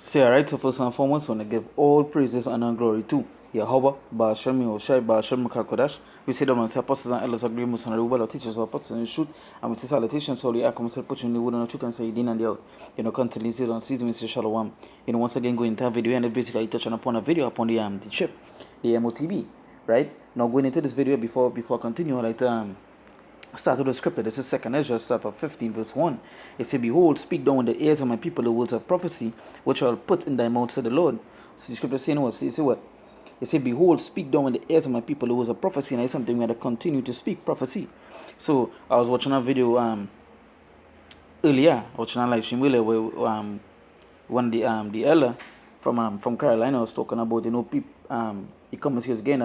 Say, alright, so first and foremost, I want to give all praises and glory to Yahweh, Ba'ashem Yahushai, Ba'ashem Makakodash. We say that on the apostles and elders agree, Muslim, Rebel, teachers, or apostles in the truth, and we say salutations, so we are coming to put you in the wood and the truth and say, you didn't and the out. Constantly say on season, we say Shalom. Once again, going into a video and basically touching upon a video upon the chip, the MOTB, right? Now, going into this video before I continue, I'd like to start with the scripture. This is 2 Ezra chapter 15 verse 1. It says, Behold, speak down in the ears of my people the words of prophecy, which I'll put in thy mouth, said the Lord. So the scripture saying what? Say what? It says, Behold, speak down in the ears of my people the words of prophecy, and it's something we have to continue to speak prophecy. So I was watching a video earlier, watching a live stream earlier where one the elder from Carolina was talking about, people he comes here again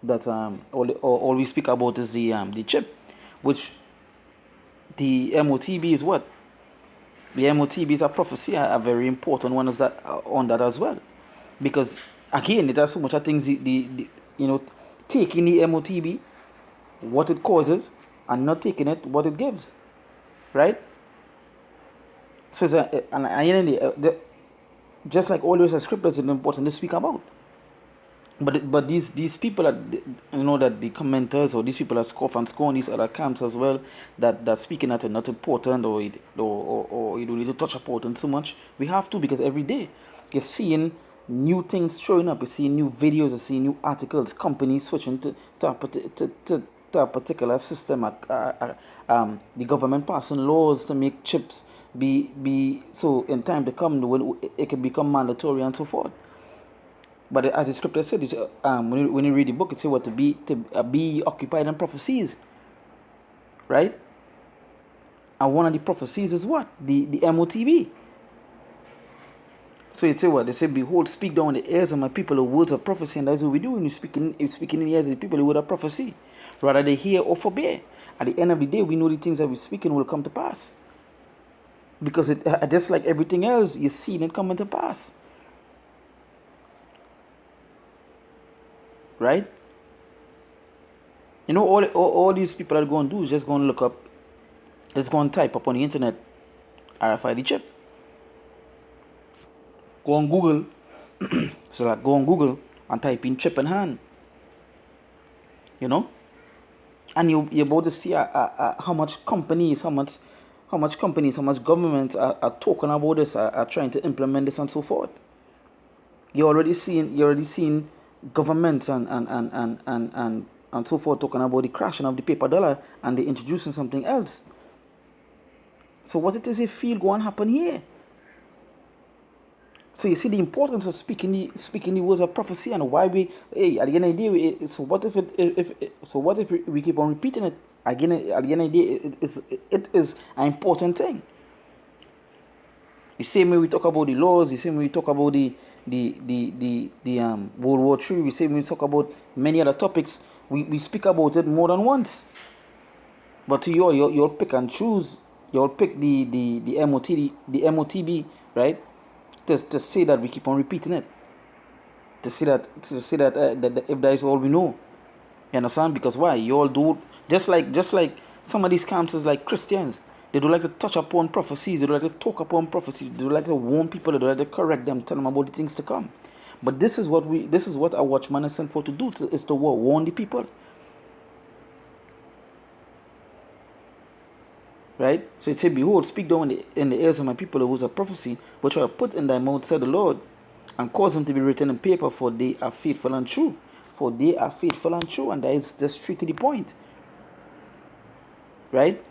that all we speak about is the chip, which the MOTB is what? The MOTB is a prophecy, a very important one is that on that as well, because again it has so much of things. Taking the MOTB, what it causes, and not taking it, what it gives, right? So it's just like always, the scriptures is important to speak about. But these people that that the commenters or these people that scoff and scorn these other camps as well, that speaking that are not important or you don't need to touch upon so much. We have to, because every day you're seeing new things showing up. You're seeing new videos. You're seeing new articles. Companies switching to a particular system. The government passing laws to make chips be so in time to come it can become mandatory and so forth. But as the scripture said, when you read the book, it says what to be occupied in prophecies, right? And one of the prophecies is what? The MOTB. So it say what? They say, Behold, speak down in the ears of my people the words of prophecy, and that's what we do when you speaking in the ears of the people the word of prophecy. Rather they hear or forbear. At the end of the day, we know the things that we're speaking will come to pass. Because it just like everything else, you see it coming to pass. Right? All these people are going to do is just going to look up, just going to type up on the internet RFID chip. Go on Google. So like go on Google and type in chip in hand. And you're about to see how much companies, how much governments are talking about this, are trying to implement this and so forth. You're already seeing governments and so forth talking about the crashing of the paper dollar, and they're introducing something else. So what it is they feel going to happen here. So you see the importance of speaking the words of prophecy, and why we at the end of the day. So what if we keep on repeating it again? At the end of the day, it is an important thing. The same way we talk about the laws, the same way we talk about the World War III, the same way we talk about many other topics, we speak about it more than once. But to you'll pick and choose. You'll pick the MOTB, right? To say that we keep on repeating it. To say that if that is all we know. You understand? Because why? You all do just like some of these camps is like Christians. They don't like to touch upon prophecies. They don't like to talk upon prophecies. They don't like to warn people. They don't like to correct them, tell them about the things to come. But this is what our watchman is sent for to do. Is to warn the people. Right? So it said, Behold, speak down in the ears of my people the words of prophecy, which I have put in thy mouth, said the Lord, and cause them to be written in paper, for they are faithful and true. For they are faithful and true, and that is just straight to the point. Right?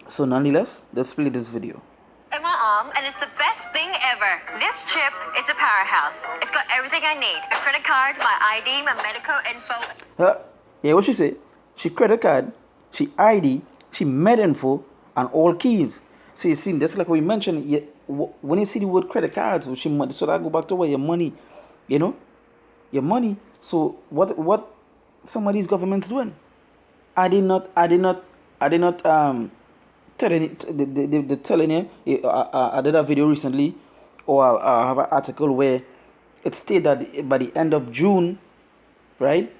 So nonetheless, let's play this video. In my arm, and it's the best thing ever. This chip is a powerhouse. It's got everything I need: a credit card, my ID, my medical info. Yeah, what she say? She credit card, she ID, she med info, and all keys. So you see, that's like we mentioned. When you see the word credit cards, so that go back to where your money, your money. So what some of these governments doing? I did not telling you. I did a video recently, or I have an article where it stated that by the end of June, right,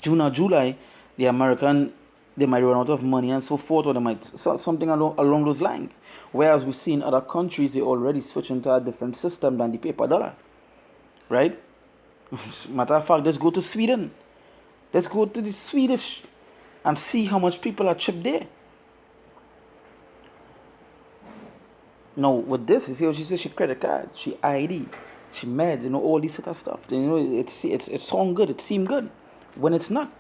June or July, the they might run out of money and so forth, or they might something along those lines. Whereas we see in other countries, they already switching to a different system than the paper dollar, right? Matter of fact, let's go to Sweden. Let's go to the Swedish and see how much people are chipped there. Now with this, you see how she says she credit card, she ID, she meds, all this sort of stuff. It sound good, it seem good, when it's not.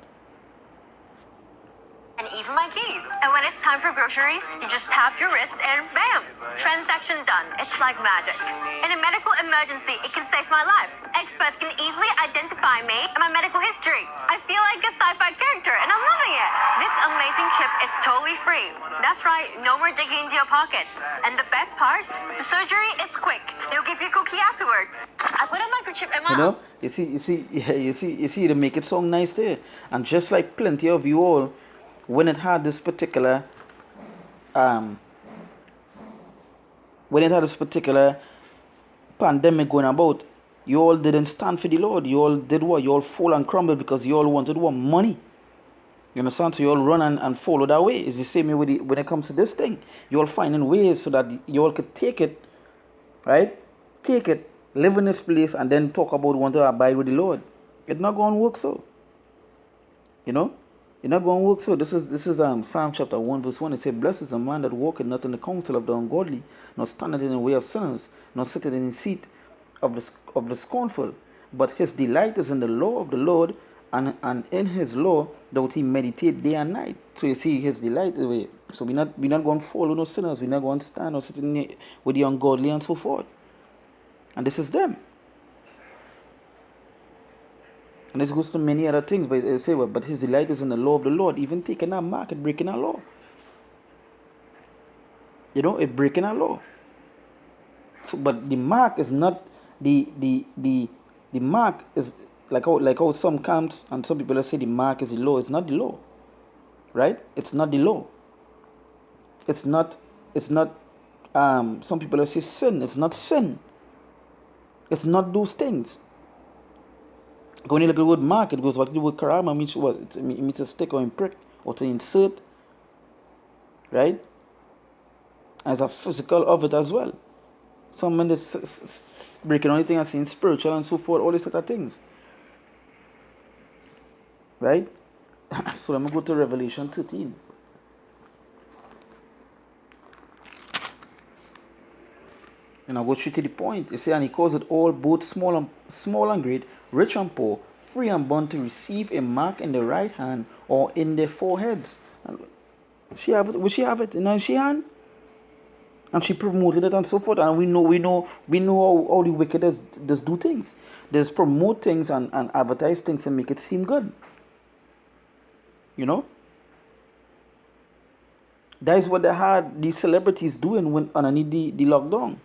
And even my keys. And when it's time for groceries, you just tap your wrist and bam! Transaction done. It's like magic. In a medical emergency, it can save my life. Experts can easily identify me and my medical history. I feel like a sci-fi character and I'm loving it. This amazing chip is totally free. That's right, no more digging into your pockets. And the best part, the surgery is quick. They'll give you a cookie afterwards. I put a microchip in my You see, they make it sound nice there. And just like plenty of you all, when it had this particular pandemic going about, you all didn't stand for the Lord. You all did what? You all fall and crumble because you all wanted what? Money. You understand? So you all run and follow that way. It's the same way when it comes to this thing. You all finding ways so that you all could take it, right? Take it, live in this place, and then talk about wanting to abide with the Lord. It's not going to work so. You're not going to work so. This is Psalm chapter 1 verse 1. It says, "Blessed is the man that walketh not in the counsel of the ungodly, nor standeth in the way of sinners, nor sitteth in the seat of the scornful. But his delight is in the law of the Lord, and in his law doth he meditate day and night." So you see his delight away. So we're not going to follow no sinners. We're not going to stand or sit with the ungodly and so forth. And this is them. And this goes to many other things, but they say, but his delight is in the law of the Lord. Even taking our mark, it breaking our law. It breaking our law. So, but the mark is not the mark is like how some camps and some people say the mark is the law. It's not the law, right? It's not the law. It's not. Some people say sin. It's not sin. It's not those things. When you look at the word mark, it goes, what the word karama means what? It means to stick or imprint or to insert, right? As a physical of it as well. Some men is breaking anything and saying spiritual and so forth, all these sort of things. Right? So let me go to Revelation 13. And I'll go straight to the point. It says, "And he calls it all, both small and great, rich and poor, free and bond, to receive a mark in the right hand or in their foreheads." And will she have it in her hand? And she promoted it and so forth. And we know how the wicked does do things. There's promote things and advertise things and make it seem good. That is what they had these celebrities doing when underneath the lockdown.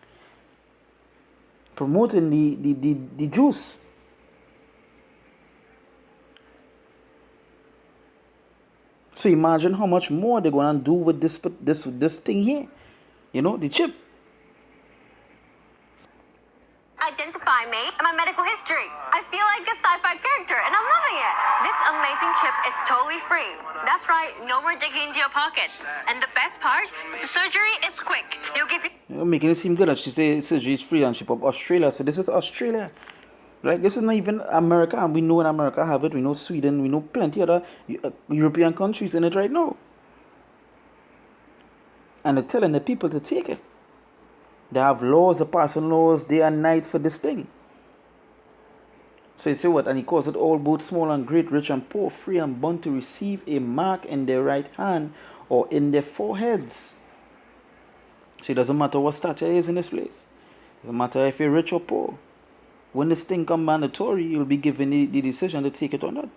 Promoting the juice. So imagine how much more they're gonna do with this thing here. The chip. identify me and my medical history. I feel like a sci-fi character and I'm loving it. This amazing chip is totally free. That's right, no more digging into your pockets. And the best part, the surgery is quick. They'll give you... You're making it seem good. And she said surgery is free and she put Australia. So this is Australia. Right? This is not even America. And we know in America have it. We know Sweden. We know plenty other European countries in it right now. And they're telling the people to take it. They have laws, the passing laws day and night for this thing. So you say what? And he calls it all, both small and great, rich and poor, free and bond, to receive a mark in their right hand or in their foreheads. So it doesn't matter what stature is in this place. It doesn't matter if you're rich or poor. When this thing comes mandatory, you'll be given the decision to take it or not.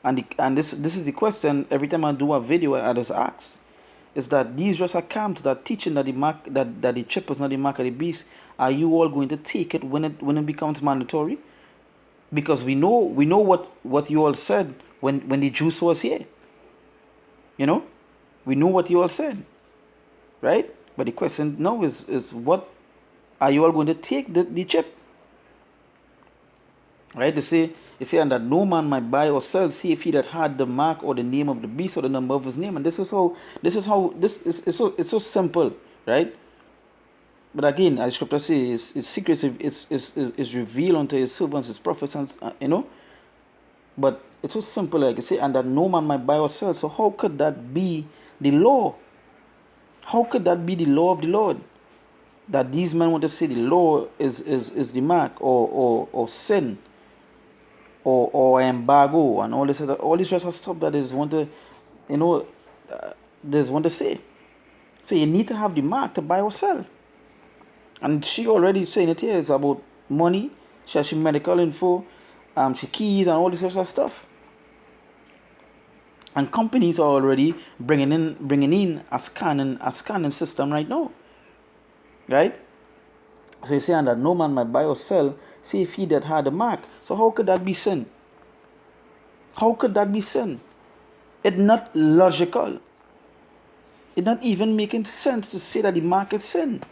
And this is the question every time I do a video I just ask. Is that these just are camps that teaching that the mark that the chip is not the mark of the beast. Are you all going to take it when it becomes mandatory? Because we know what you all said when the juice was here. You know? We know what you all said. Right? But the question now is what are you all going to take the chip? Right? They say You see, and that no man might buy or sell, save he that had the mark or the name of the beast or the number of his name. And this is how it's so simple, right? But again, as scripture says, it's secrets, it's revealed unto his servants, his prophets, and But it's so simple, like you say, and that no man might buy or sell. So how could that be the law? How could that be the law of the Lord? That these men want to say the law is the mark or sin or embargo and all this rest of stuff that is want to there's want to say. So you need to have the mark to buy or sell. And she already saying it here is about money. She has medical info, she keys and all this sort of stuff. And companies are already bringing in a scanning system right now, right? So he's saying that no man might buy or sell, save he that had a mark. So how could that be sin? How could that be sin? It's not logical. It's not even making sense to say that the mark is sin.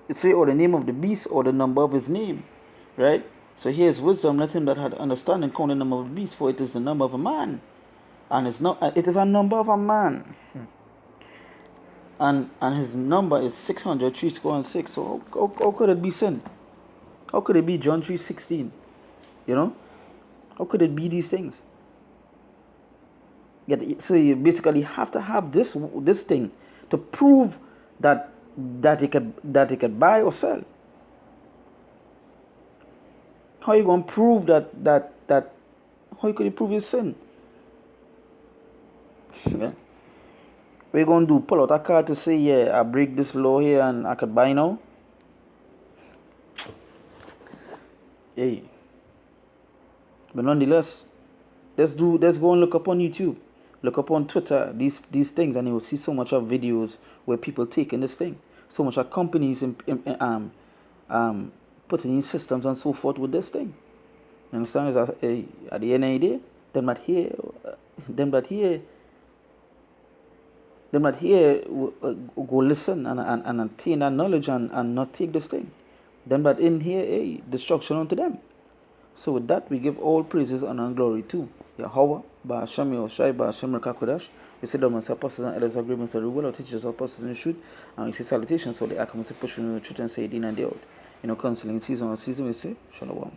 It say, or the name of the beast, or the number of his name, right? So here is wisdom, let him that had understanding count the number of the beast, for it is the number of a man, and it is a number of a man, and his number is 600, 3 So how could it be sin? How could it be John 3:16? How could it be these things? So you basically have to have this thing to prove that he could buy or sell. How you gonna prove that how could you prove his sin? Yeah. What you gonna do? Pull out a card to say, yeah, I break this law here and I could buy now? Hey. But nonetheless, let's go and look up on YouTube. Look up on Twitter, these things, and you will see so much of videos where people taking this thing. So much of companies putting in systems and so forth with this thing. You understand? At the end of the day, them that here go listen and attain that knowledge and not take this thing. Them that in here, destruction unto them. So with that, we give all praises and glory to Yahweh, Ba'ashem Yahushai, Ba'ashem Rekakodash. We say that apostles and elders agreements are well, our teachers, apostles in the truth, and we say salutations, so they are coming to push in the truth and say it in and out. Counseling season or season, we say Shalom.